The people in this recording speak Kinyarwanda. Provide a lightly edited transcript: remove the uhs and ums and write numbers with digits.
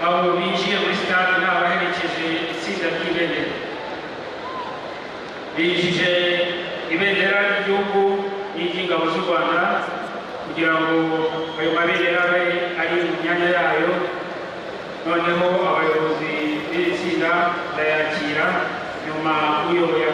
aho binjiye muri stade n'abaherekeje itsinda ry'ibendera binjije ibendera ry'igihugu n'iry'ingabo z'u Rwanda kugira ngo ayo mabendera abe ari mu myanya yayo. Noneho abayobozi b'iri tsinda bayakira nyuma uyoboye